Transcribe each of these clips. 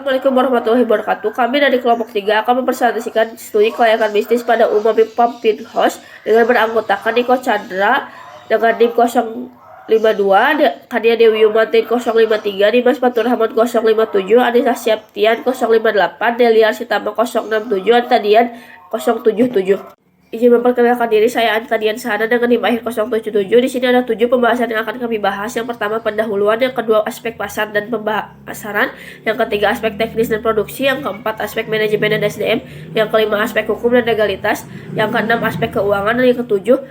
Assalamualaikum warahmatullahi wabarakatuh. Kami dari kelompok 3 akan mempresentasikan studi kelayakan bisnis pada Umami Pumpkin House dengan beranggotakan Niko Chandra dengan NIM 052, Kania Dewi Yumantin 053, Dimas Faturrahman 057, Anissa Septian 058, Delia Sitama 067, Antadian 077. Izin memperkenalkan diri, saya Antadian Sana dengan NIM akhir 077. Di sini ada 7 pembahasan yang akan kami bahas. Yang pertama pendahuluan, yang kedua aspek pasar dan pemasaran, yang ketiga aspek teknis dan produksi, yang keempat aspek manajemen dan SDM, yang kelima aspek hukum dan legalitas, yang keenam aspek keuangan, dan yang ketujuh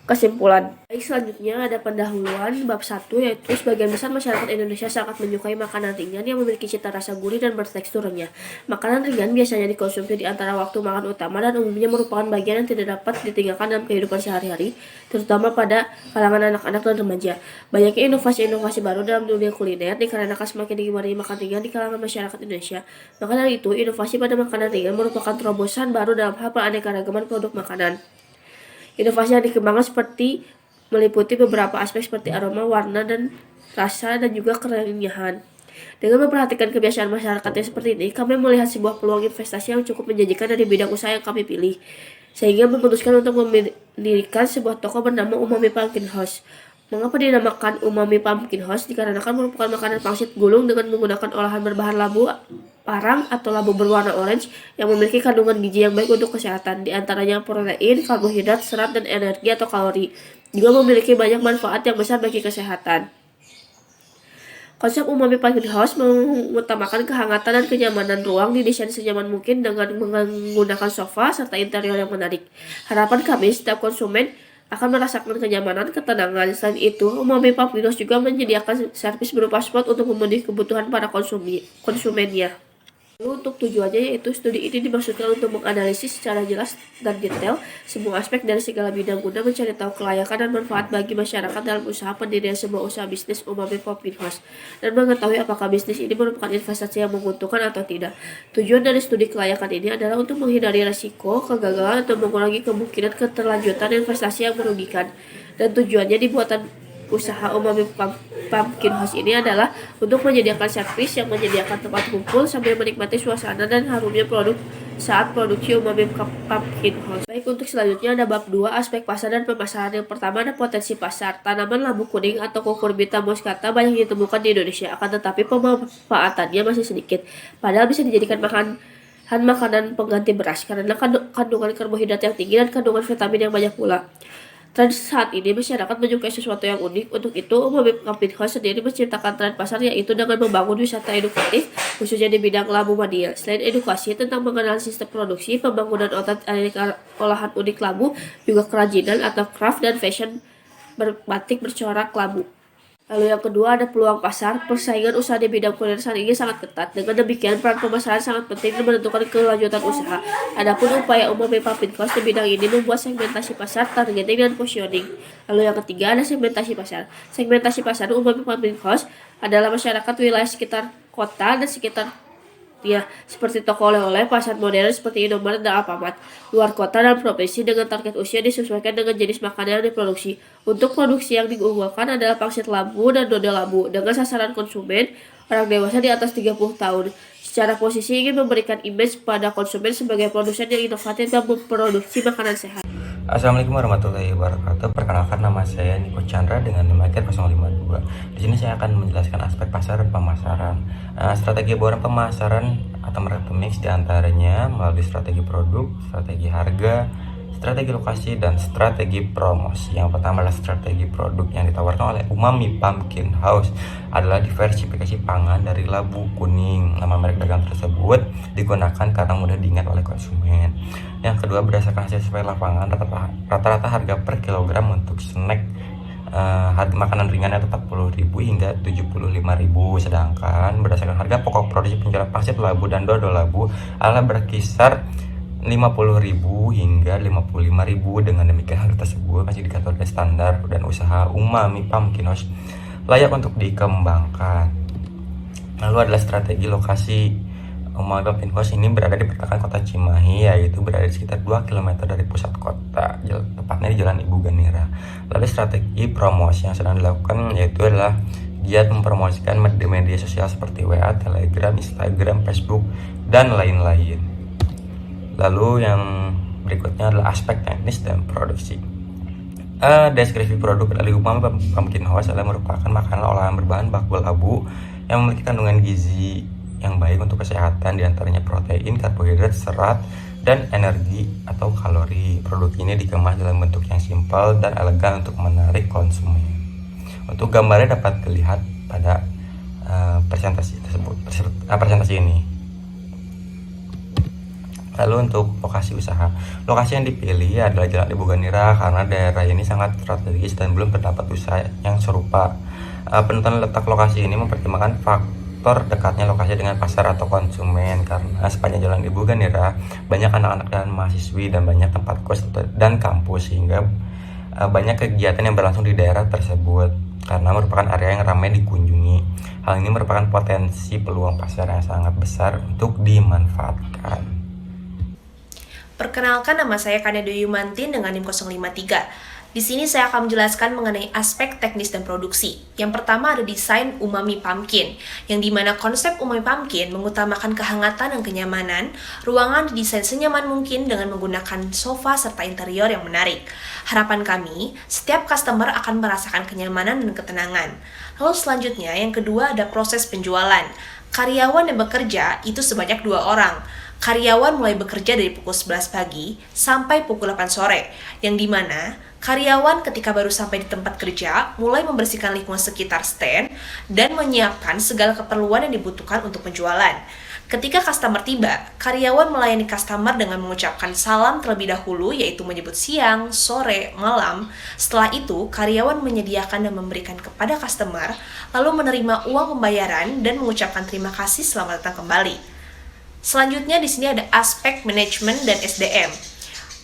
kesimpulan. Baik, selanjutnya ada pendahuluan bab 1, yaitu sebagian besar masyarakat Indonesia sangat menyukai makanan ringan yang memiliki cita rasa gurih dan bertekstur renyah. Makanan ringan biasanya dikonsumsi di antara waktu makan utama dan umumnya merupakan bagian yang tidak dapat ditinggalkan dalam kehidupan sehari-hari, terutama pada kalangan anak-anak dan remaja. Banyaknya inovasi-inovasi baru dalam dunia kuliner dikarenakan semakin digemari makan ringan di kalangan masyarakat Indonesia. Maka dari itu, inovasi pada makanan ringan merupakan terobosan baru dalam hal keanekaragaman produk makanan. Inovasi yang dikembangkan seperti meliputi beberapa aspek seperti aroma, warna, dan rasa, dan juga kerenyahan. Dengan memperhatikan kebiasaan masyarakat yang seperti ini, kami melihat sebuah peluang investasi yang cukup menjanjikan dari bidang usaha yang kami pilih, sehingga memutuskan untuk mendirikan sebuah toko bernama Umami Pumpkin House. Mengapa dinamakan Umami Pumpkin House? Dikarenakan merupakan makanan pangsit gulung dengan menggunakan olahan berbahan labu parang atau labu berwarna orange yang memiliki kandungan gizi yang baik untuk kesehatan, di antaranya protein, karbohidrat, serat, dan energi atau kalori. Juga memiliki banyak manfaat yang besar bagi kesehatan. Konsep Umami Pumpkin House mengutamakan kehangatan dan kenyamanan ruang, didesain senyaman mungkin dengan menggunakan sofa serta interior yang menarik. Harapan kami setiap konsumen akan merasakan kenyamanan, ketenangan. Selain itu, Umami Pumpkin House juga menyediakan servis berupa spot untuk memenuhi kebutuhan para konsumennya. Lalu untuk tujuannya, yaitu studi ini dimaksudkan untuk menganalisis secara jelas dan detail semua aspek dari segala bidang guna mencari tahu kelayakan dan manfaat bagi masyarakat dalam usaha pendirian sebuah usaha bisnis Umami Pumpkin House, dan mengetahui apakah bisnis ini merupakan investasi yang menguntungkan atau tidak. Tujuan dari studi kelayakan ini adalah untuk menghindari risiko kegagalan atau mengurangi kemungkinan keterlanjutan investasi yang merugikan. Dan tujuannya dibuatan usaha Umami Pumpkin House ini adalah untuk menyediakan servis yang menyediakan tempat kumpul sambil menikmati suasana dan harumnya produk saat produksi Umami Pumpkin House. Baik, untuk selanjutnya ada bab 2, aspek pasar dan pemasaran. Yang pertama ada potensi pasar. Tanaman labu kuning atau Cucurbita moschata banyak ditemukan di Indonesia, akan tetapi pemanfaatannya masih sedikit. Padahal bisa dijadikan makanan pengganti beras karena kandungan karbohidrat yang tinggi dan kandungan vitamin yang banyak pula. Tren saat ini masyarakat menyukai sesuatu yang unik. Untuk itu, Umami Pumpkin House sendiri menciptakan tren pasar, yaitu dengan membangun wisata edukatif khususnya di bidang labu mania. Selain edukasi tentang mengenal sistem produksi, pembangunan olahan unik labu, juga kerajinan atau craft dan fashion batik bercorak labu. Lalu yang kedua ada peluang pasar. Persaingan usaha di bidang kuliner saat ini sangat ketat. Dengan demikian, peran pemasaran sangat penting dan menentukan kelanjutan usaha. Adapun upaya Umami Pumpkin House di bidang ini membuat segmentasi pasar, targeting, dan positioning. Lalu yang ketiga ada segmentasi pasar. Segmentasi pasar Umami Pumpkin House adalah masyarakat wilayah sekitar kota dan sekitar seperti toko oleh-oleh, pasar modern seperti Indomaret dan Alfamart, luar kota dan provinsi, dengan target usia disesuaikan dengan jenis makanan yang diproduksi. Untuk produksi yang diunggulkan adalah pangsit labu dan dodol labu, dengan sasaran konsumen orang dewasa di atas 30 tahun. Secara posisi ingin memberikan image pada konsumen sebagai produsen yang inovatif dan memproduksi makanan sehat. Assalamualaikum warahmatullahi wabarakatuh. Perkenalkan, nama saya Niko Chandra dengan NIM 052. Di sini saya akan menjelaskan aspek pasar dan pemasaran. Strategi boran pemasaran atau market mix diantaranya melalui strategi produk, strategi harga, strategi lokasi, dan strategi promosi. Yang pertama adalah strategi produk. Yang ditawarkan oleh Umami Pumpkin House adalah diversifikasi pangan dari labu kuning. Nama merek dagang tersebut digunakan karena mudah diingat oleh konsumen. Yang kedua, berdasarkan hasil survei lapangan, rata-rata harga per kilogram untuk snack harga makanan ringan itu 40.000 hingga 75.000, sedangkan berdasarkan harga pokok produksi penjualan pangsit labu dan dodol labu adalah berkisar 50.000 hingga 55.000. Dengan demikian, harga tersebut masih dikategorikan standar dan usaha Umami Pumpkin House layak untuk dikembangkan. Lalu adalah strategi lokasi. Umami Pumpkin House ini berada di pertengahan kota Cimahi, yaitu berada di sekitar 2 km dari pusat kota, tepatnya di Jalan Ibu Ganira. Lalu strategi promosi yang sedang dilakukan yaitu adalah giat mempromosikan media sosial seperti WA, Telegram, Instagram, Facebook, dan lain-lain. Lalu yang berikutnya adalah aspek teknis dan produksi. Deskripsi produk dari Umami Pumpkin House adalah merupakan makanan olahan berbahan baku labu yang memiliki kandungan gizi yang baik untuk kesehatan, diantaranya protein, karbohidrat, serat, dan energi atau kalori. Produk ini dikemas dalam bentuk yang simpel dan elegan untuk menarik konsumen. Untuk gambarnya dapat dilihat pada presentasi tersebut, presentasi ini. Lalu untuk lokasi usaha, lokasi yang dipilih adalah Jalan Ibu Ganira karena daerah ini sangat strategis dan belum terdapat usaha yang serupa. Penentuan letak lokasi ini mempertimbangkan faktor dekatnya lokasi dengan pasar atau konsumen, karena sepanjang Jalan Ibu Ganira banyak anak-anak dan mahasiswi dan banyak tempat kos dan kampus, sehingga banyak kegiatan yang berlangsung di daerah tersebut karena merupakan area yang ramai dikunjungi. Hal ini merupakan potensi peluang pasar yang sangat besar untuk dimanfaatkan. Perkenalkan, nama saya Kanedo Yumantin dengan NIM 053. Di sini saya akan menjelaskan mengenai aspek teknis dan produksi. Yang pertama ada desain Umami Pumpkin, yang dimana konsep Umami Pumpkin mengutamakan kehangatan dan kenyamanan. Ruangan didesain senyaman mungkin dengan menggunakan sofa serta interior yang menarik. Harapan kami, setiap customer akan merasakan kenyamanan dan ketenangan. Lalu selanjutnya, yang kedua ada proses penjualan. Karyawan yang bekerja itu sebanyak 2 orang. Karyawan mulai bekerja dari pukul 11 pagi sampai pukul 8 sore, yang dimana karyawan ketika baru sampai di tempat kerja mulai membersihkan lingkungan sekitar stand dan menyiapkan segala keperluan yang dibutuhkan untuk penjualan. Ketika customer tiba, karyawan melayani customer dengan mengucapkan salam terlebih dahulu, yaitu menyebut siang, sore, malam. Setelah itu, karyawan menyediakan dan memberikan kepada customer, lalu menerima uang pembayaran dan mengucapkan terima kasih selamat datang kembali. Selanjutnya di sini ada aspek manajemen dan SDM.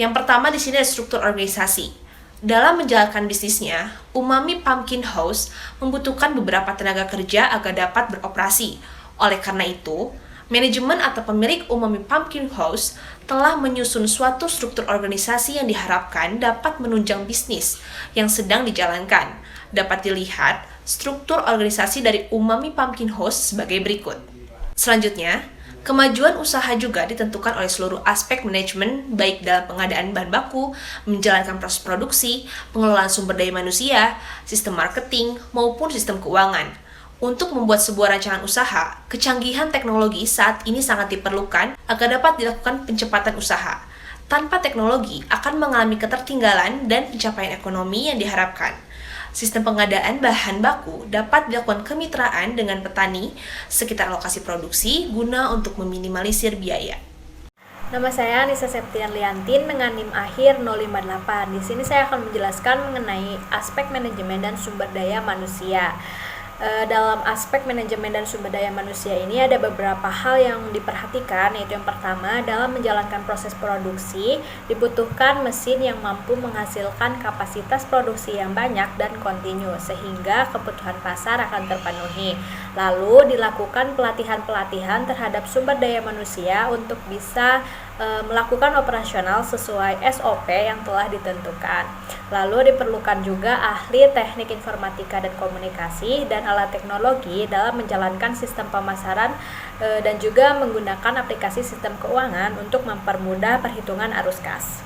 Yang pertama di sini ada struktur organisasi. Dalam menjalankan bisnisnya, Umami Pumpkin House membutuhkan beberapa tenaga kerja agar dapat beroperasi. Oleh karena itu, manajemen atau pemilik Umami Pumpkin House telah menyusun suatu struktur organisasi yang diharapkan dapat menunjang bisnis yang sedang dijalankan. Dapat dilihat struktur organisasi dari Umami Pumpkin House sebagai berikut. Selanjutnya, kemajuan usaha juga ditentukan oleh seluruh aspek manajemen, baik dalam pengadaan bahan baku, menjalankan proses produksi, pengelolaan sumber daya manusia, sistem marketing, maupun sistem keuangan. Untuk membuat sebuah rancangan usaha, kecanggihan teknologi saat ini sangat diperlukan agar dapat dilakukan pencepatan usaha. Tanpa teknologi akan mengalami ketertinggalan dan pencapaian ekonomi yang diharapkan. Sistem pengadaan bahan baku dapat dilakukan kemitraan dengan petani sekitar lokasi produksi guna untuk meminimalisir biaya. Nama saya Anissa Septian Liantin dengan NIM akhir 058. Di sini saya akan menjelaskan mengenai aspek manajemen dan sumber daya manusia. Dalam aspek manajemen dan sumber daya manusia ini ada beberapa hal yang diperhatikan, yaitu yang pertama, dalam menjalankan proses produksi dibutuhkan mesin yang mampu menghasilkan kapasitas produksi yang banyak dan kontinu sehingga kebutuhan pasar akan terpenuhi. Lalu dilakukan pelatihan-pelatihan terhadap sumber daya manusia untuk bisa melakukan operasional sesuai SOP yang telah ditentukan. Lalu diperlukan juga ahli teknik informatika dan komunikasi dan alat teknologi dalam menjalankan sistem pemasaran dan juga menggunakan aplikasi sistem keuangan untuk mempermudah perhitungan arus kas.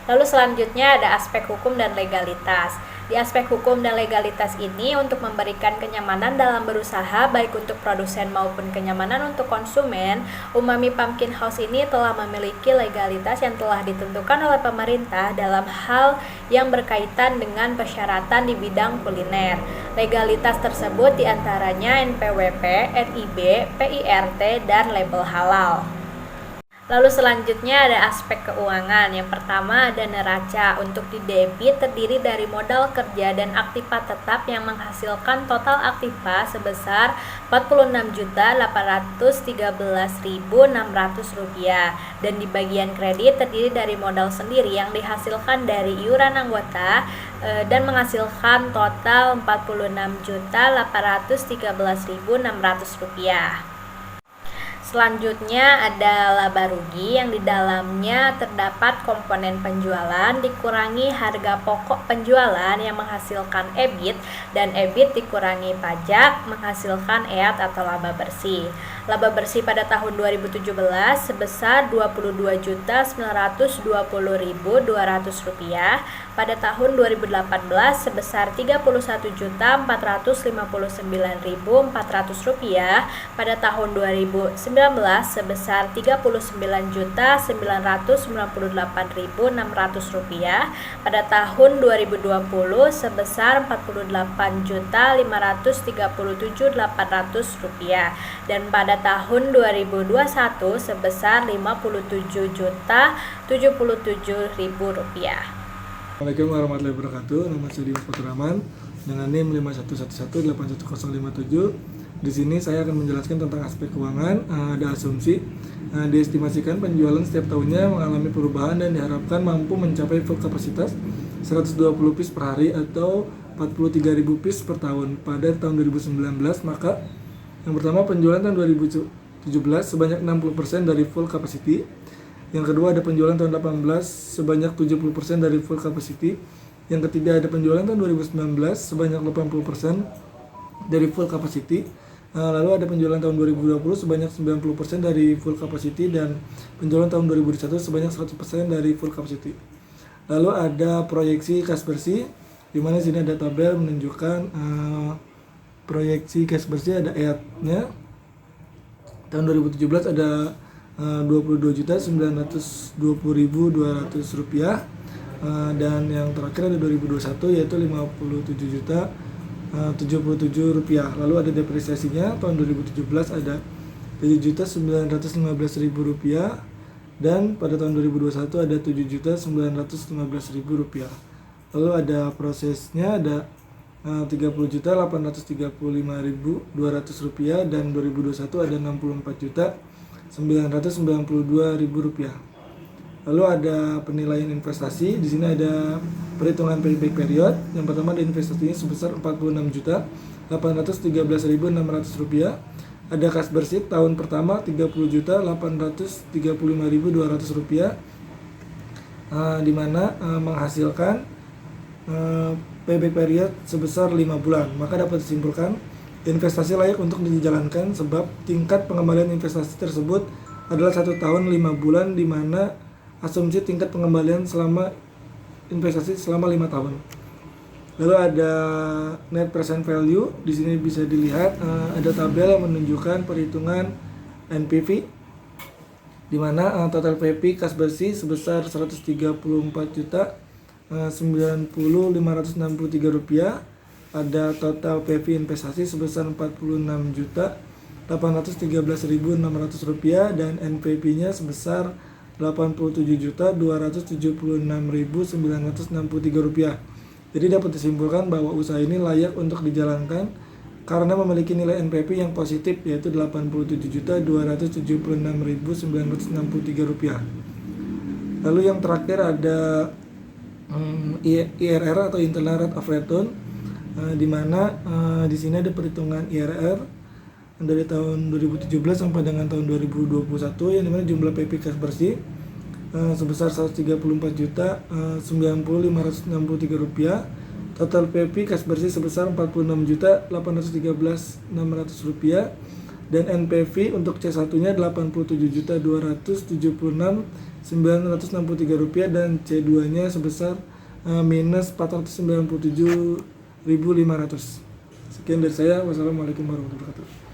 Lalu selanjutnya ada aspek hukum dan legalitas. Di aspek hukum dan legalitas ini untuk memberikan kenyamanan dalam berusaha baik untuk produsen maupun kenyamanan untuk konsumen, Umami Pumpkin House ini telah memiliki legalitas yang telah ditentukan oleh pemerintah dalam hal yang berkaitan dengan persyaratan di bidang kuliner. Legalitas tersebut diantaranya NPWP, NIB, PIRT, dan label halal. Lalu selanjutnya ada aspek keuangan. Yang pertama ada neraca. Untuk di debit terdiri dari modal kerja dan aktiva tetap yang menghasilkan total aktiva sebesar Rp46.813.600 dan di bagian kredit terdiri dari modal sendiri yang dihasilkan dari iuran anggota dan menghasilkan total Rp46.813.600. Selanjutnya ada laba rugi yang di dalamnya terdapat komponen penjualan dikurangi harga pokok penjualan yang menghasilkan EBIT dan EBIT dikurangi pajak menghasilkan EAT atau laba bersih. Laba bersih pada tahun 2017 sebesar Rp21.220.200, pada tahun 2018 sebesar Rp39.459.400, pada tahun 2019 sebesar Rp39.998.600, pada tahun 2020 sebesar Rp48.537.800, dan pada tahun 2021 sebesar Rp57.077.000. Assalamualaikum warahmatullahi wabarakatuh. Nama saya Dimas Faturrahman dengan NIM 51118187. Di sini saya akan menjelaskan tentang aspek keuangan. Ada asumsi diestimasikan penjualan setiap tahunnya mengalami perubahan dan diharapkan mampu mencapai full kapasitas 120 piece per hari atau 43.000 piece per tahun pada tahun 2019. Maka yang pertama, penjualan tahun 2017 sebanyak 60% dari full capacity. Yang kedua, ada penjualan tahun 2018 sebanyak 70% dari full capacity. Yang ketiga, ada penjualan tahun 2019 sebanyak 80% dari full capacity. Lalu ada penjualan tahun 2020 sebanyak 90% dari full capacity, dan penjualan tahun 2021 sebanyak 100% dari full capacity. Lalu ada proyeksi kas bersih, di mana sini ada tabel menunjukkan proyeksi kas bersih, ada EAT-nya. Tahun 2017 ada Rp22.920.200, dan yang terakhir ada 2021 yaitu Rp57.077. Lalu ada depresiasinya, tahun 2017 ada Rp7.915.000, dan pada tahun 2021 ada Rp7.915.000. Lalu ada prosesnya, ada Rp30.835.200, dan 2021 ada Rp64.992.000. Lalu ada penilaian investasi. Di sini ada perhitungan payback period. Yang pertama, ada investasinya sebesar Rp46.813.600. Ada kas bersih tahun pertama Rp30.835.200, di mana menghasilkan payback period sebesar 5 bulan. Maka dapat disimpulkan investasi layak untuk dijalankan sebab tingkat pengembalian investasi tersebut adalah 1 tahun 5 bulan, di mana asumsi tingkat pengembalian selama investasi selama 5 tahun. Lalu ada net present value. Di sini bisa dilihat ada tabel yang menunjukkan perhitungan NPV, di mana total PP kas bersih sebesar Rp134.905.563. Ada total PV investasi sebesar Rp46.813.600, dan NPV-nya sebesar Rp87.276.963. Jadi dapat disimpulkan bahwa usaha ini layak untuk dijalankan karena memiliki nilai NPV yang positif, yaitu Rp87.276.963. Lalu yang terakhir ada IRR atau Internal Rate of Return, di mana di sini ada perhitungan IRR dari tahun 2017 sampai dengan tahun 2021, yang dimana jumlah PP kas bersih sebesar Rp134.905.563, total PP kas bersih sebesar Rp46.813.600, dan NPV untuk C1-nya Rp87.276.963, dan C2-nya sebesar minus Rp497.500. Sekian dari saya. Wassalamualaikum warahmatullahi wabarakatuh.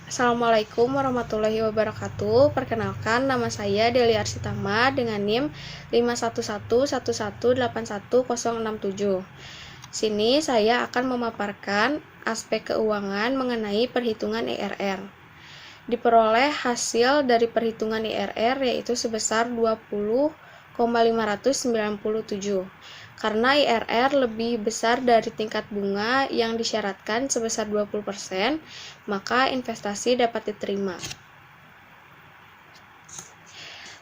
Assalamualaikum warahmatullahi wabarakatuh. Perkenalkan, nama saya Deli Arsitama dengan NIM 5111181067. Sini saya akan memaparkan aspek keuangan mengenai perhitungan IRR. Diperoleh hasil dari perhitungan IRR yaitu sebesar 20,597. Karena IRR lebih besar dari tingkat bunga yang disyaratkan sebesar 20%, maka investasi dapat diterima.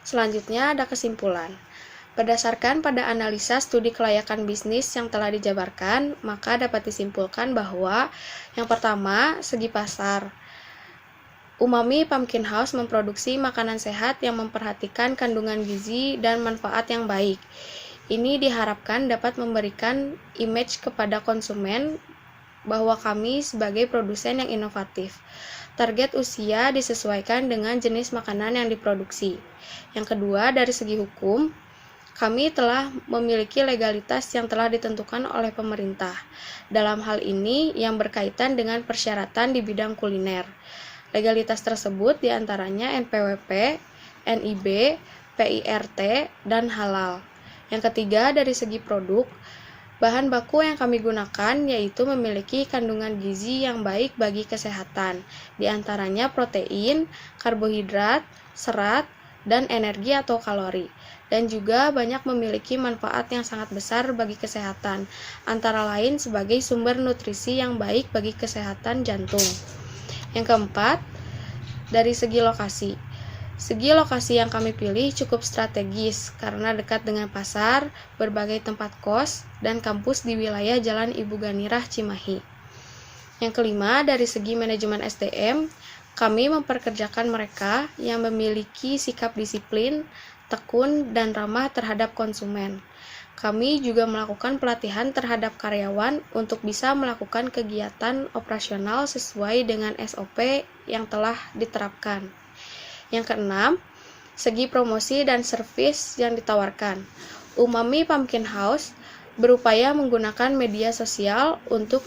Selanjutnya ada kesimpulan. Berdasarkan pada analisa studi kelayakan bisnis yang telah dijabarkan, maka dapat disimpulkan bahwa yang pertama, segi pasar. Umami Pumpkin House memproduksi makanan sehat yang memperhatikan kandungan gizi dan manfaat yang baik. Ini diharapkan dapat memberikan image kepada konsumen bahwa kami sebagai produsen yang inovatif. Target usia disesuaikan dengan jenis makanan yang diproduksi. Yang kedua, dari segi hukum, kami telah memiliki legalitas yang telah ditentukan oleh pemerintah. Dalam hal ini yang berkaitan dengan persyaratan di bidang kuliner. Legalitas tersebut diantaranya NPWP, NIB, PIRT, dan halal. Yang ketiga, dari segi produk, bahan baku yang kami gunakan yaitu memiliki kandungan gizi yang baik bagi kesehatan, di antaranya protein, karbohidrat, serat, dan energi atau kalori, dan juga banyak memiliki manfaat yang sangat besar bagi kesehatan, antara lain sebagai sumber nutrisi yang baik bagi kesehatan jantung. Yang keempat, dari segi lokasi. Segi lokasi yang kami pilih cukup strategis karena dekat dengan pasar, berbagai tempat kos, dan kampus di wilayah Jalan Ibu Ganirah, Cimahi. Yang kelima, dari segi manajemen SDM, kami memperkerjakan mereka yang memiliki sikap disiplin, tekun, dan ramah terhadap konsumen. Kami juga melakukan pelatihan terhadap karyawan untuk bisa melakukan kegiatan operasional sesuai dengan SOP yang telah diterapkan. Yang keenam, segi promosi dan servis yang ditawarkan. Umami Pumpkin House berupaya menggunakan media sosial untuk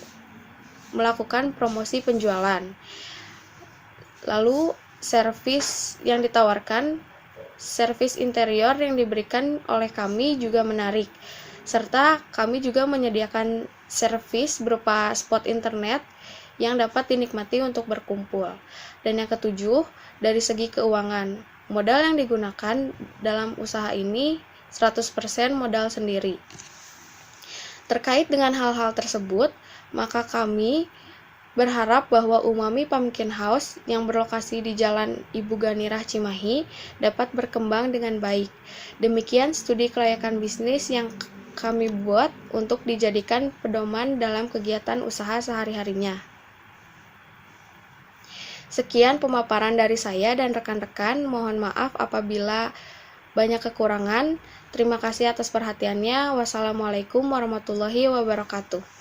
melakukan promosi penjualan. Lalu, servis yang ditawarkan, servis interior yang diberikan oleh kami juga menarik. Serta kami juga menyediakan servis berupa spot internet yang dapat dinikmati untuk berkumpul. Dan yang ketujuh, dari segi keuangan, modal yang digunakan dalam usaha ini 100% modal sendiri. Terkait dengan hal-hal tersebut, maka kami berharap bahwa Umami Pumpkin House yang berlokasi di Jalan Ibu Ganirah, Cimahi dapat berkembang dengan baik. Demikian studi kelayakan bisnis yang kami buat untuk dijadikan pedoman dalam kegiatan usaha sehari-harinya. Sekian pemaparan dari saya dan rekan-rekan. Mohon maaf apabila banyak kekurangan. Terima kasih atas perhatiannya. Wassalamualaikum warahmatullahi wabarakatuh.